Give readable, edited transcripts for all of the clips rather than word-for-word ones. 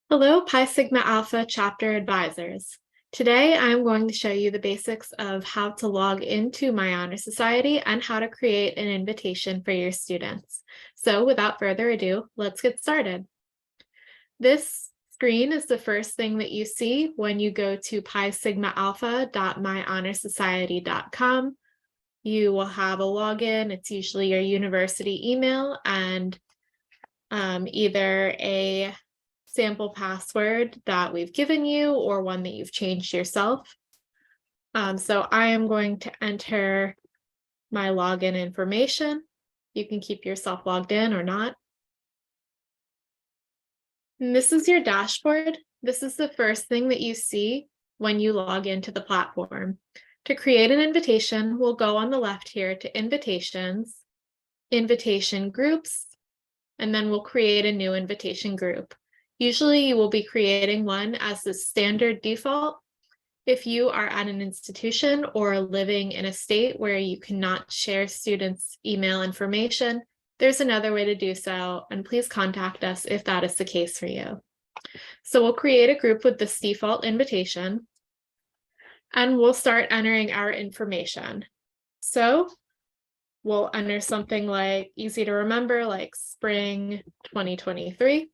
Hello, Pi Sigma Alpha chapter advisors. Today, I'm going to show you the basics of how to log into My Honor Society and how to create an invitation for your students. So without further ado, let's get started. This screen is the first thing that you see when you go to pisigmaalpha.myhonorsociety.com. You will have a login. It's usually your university email and either a sample password that we've given you or one that you've changed yourself. So I am going to enter my login information. You can keep yourself logged in or not. And this is your dashboard. This is the first thing that you see when you log into the platform. To create an invitation, we'll go on the left here to invitations, invitation groups, and then we'll create a new invitation group. Usually you will be creating one as the standard default. If you are at an institution or living in a state where you cannot share students' email information, there's another way to do so, and please contact us if that is the case for you. So we'll create a group with this default invitation, and we'll start entering our information. So we'll enter something like easy to remember, like spring 2023.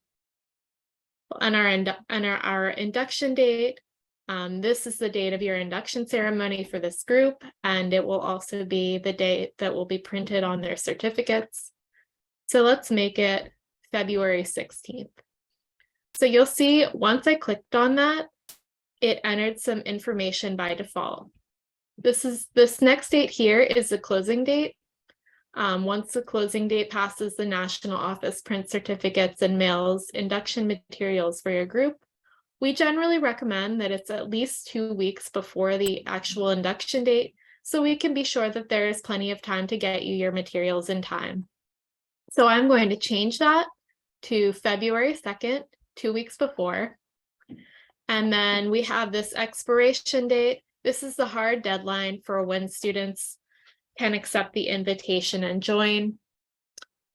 We'll enter our induction date. This is the date of your induction ceremony for this group, and it will also be the date that will be printed on their certificates. So let's make it February 16th. So you'll see once I clicked on that, it entered some information by default. This next date here is the closing date. Once the closing date passes, the national office prints certificates and mails induction materials for your group. We generally recommend that it's at least 2 weeks before the actual induction date, so we can be sure that there is plenty of time to get you your materials in time. So I'm going to change that to February 2nd, 2 weeks before. And then we have this expiration date. This is the hard deadline for when students can accept the invitation and join.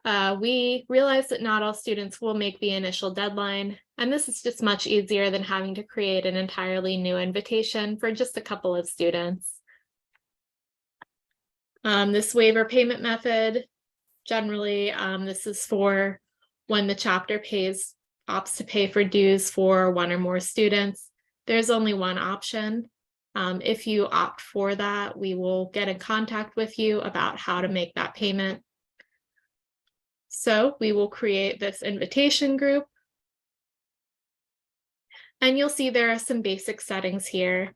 We realize that not all students will make the initial deadline, and this is just much easier than having to create an entirely new invitation for just a couple of students. This waiver payment method, generally, this is for when the chapter opts to pay for dues for one or more students. There's only one option. If you opt for that, we will get in contact with you about how to make that payment. So we will create this invitation group. And you'll see there are some basic settings here.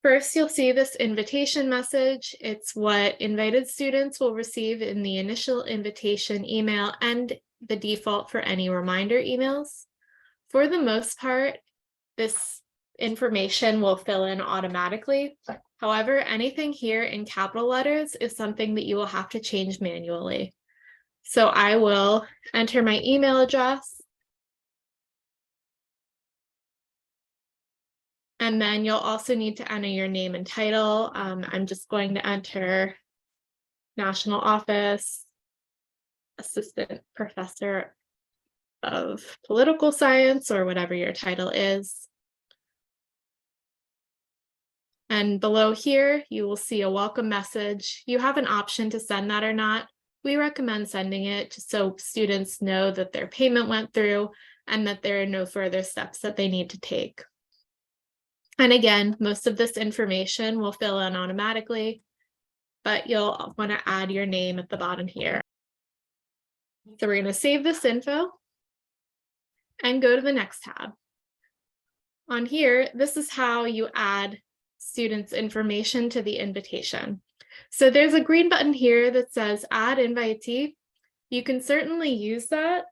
First, you'll see this invitation message. It's what invited students will receive in the initial invitation email and the default for any reminder emails. For the most part, this information will fill in automatically. However, anything here in capital letters is something that you will have to change manually. So I will enter my email address. And then you'll also need to enter your name and title. I'm just going to enter National Office, Assistant Professor of Political Science, or whatever your title is. And below here, you will see a welcome message. You have an option to send that or not. We recommend sending it just so students know that their payment went through and that there are no further steps that they need to take. And again, most of this information will fill in automatically, but you'll want to add your name at the bottom here. So we're going to save this info and go to the next tab. On here, this is how you add students' information to the invitation. So there's a green button here that says add invitee. You can certainly use that.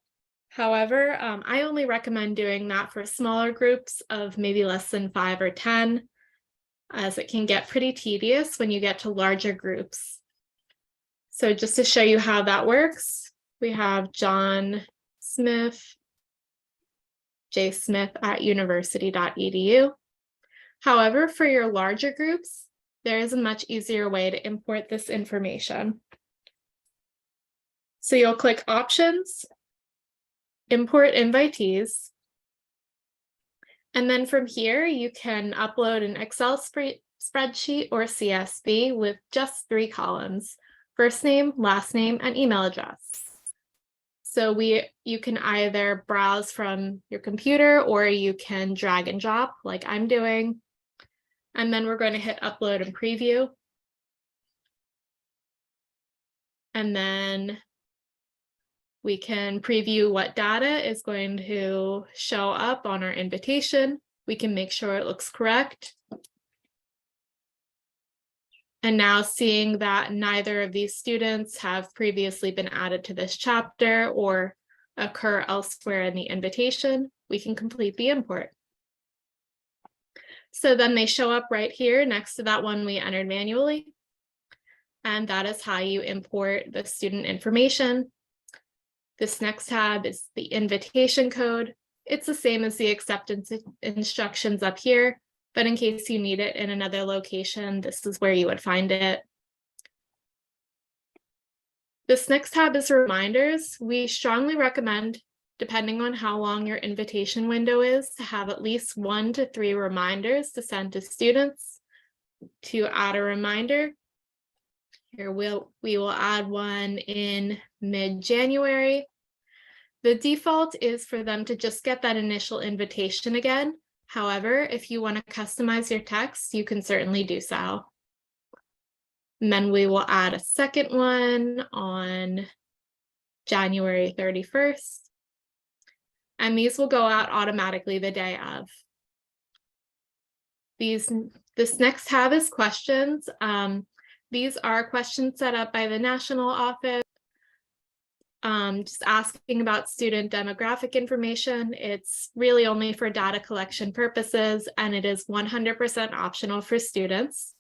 However, I only recommend doing that for smaller groups of maybe less than 5 or 10, as it can get pretty tedious when you get to larger groups. So just to show you how that works, we have John Smith, jsmith@university.edu. However, for your larger groups, there is a much easier way to import this information. So you'll click Options, import invitees. And then from here, you can upload an Excel spreadsheet or CSV with just 3 columns: first name, last name, and email address. So you can either browse from your computer or you can drag and drop like I'm doing. And then we're going to hit upload and preview. And then we can preview what data is going to show up on our invitation. We can make sure it looks correct. And now, seeing that neither of these students have previously been added to this chapter or occur elsewhere in the invitation, we can complete the import. So then they show up right here next to that one we entered manually. And that is how you import the student information. This next tab is the invitation code. It's the same as the acceptance instructions up here, but in case you need it in another location, this is where you would find it. This next tab is reminders. We strongly recommend, depending on how long your invitation window is, to have at least 1 to 3 reminders to send to students. To add a reminder, here we will add one in mid-January. The default is for them to just get that initial invitation again. However, if you want to customize your text, you can certainly do so. And then we will add a second one on January 31st. And these will go out automatically the day of. This next tab is questions. These are questions set up by the national office, just asking about student demographic information. It's really only for data collection purposes, and it is 100% optional for students.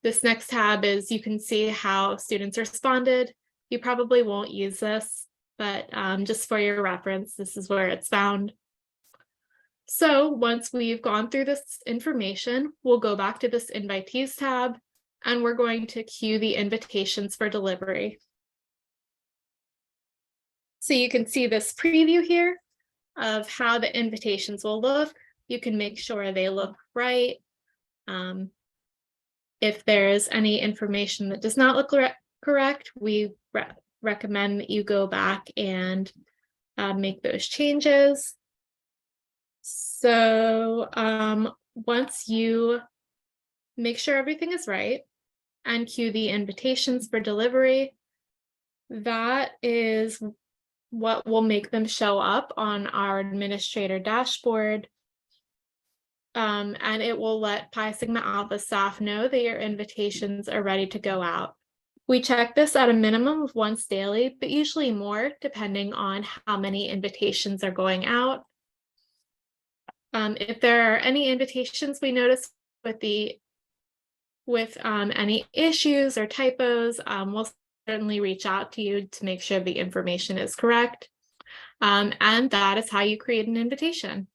This next tab is, you can see how students responded. You probably won't use this, but just for your reference, this is where it's found. So once we've gone through this information, we'll go back to this invitees tab, and we're going to queue the invitations for delivery. So you can see this preview here of how the invitations will look. You can make sure they look right. If there's any information that does not look correct, we recommend that you go back and make those changes. So once you make sure everything is right and queue the invitations for delivery, that is what will make them show up on our administrator dashboard. And it will let Pi Sigma Alpha staff know that your invitations are ready to go out. We check this at a minimum of once daily, but usually more, depending on how many invitations are going out. If there are any invitations we notice with any issues or typos, we'll certainly reach out to you to make sure the information is correct. And that is how you create an invitation.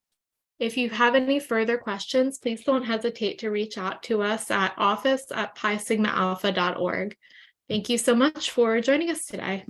If you have any further questions, please don't hesitate to reach out to us at office@pisigmaalpha.org. Thank you so much for joining us today.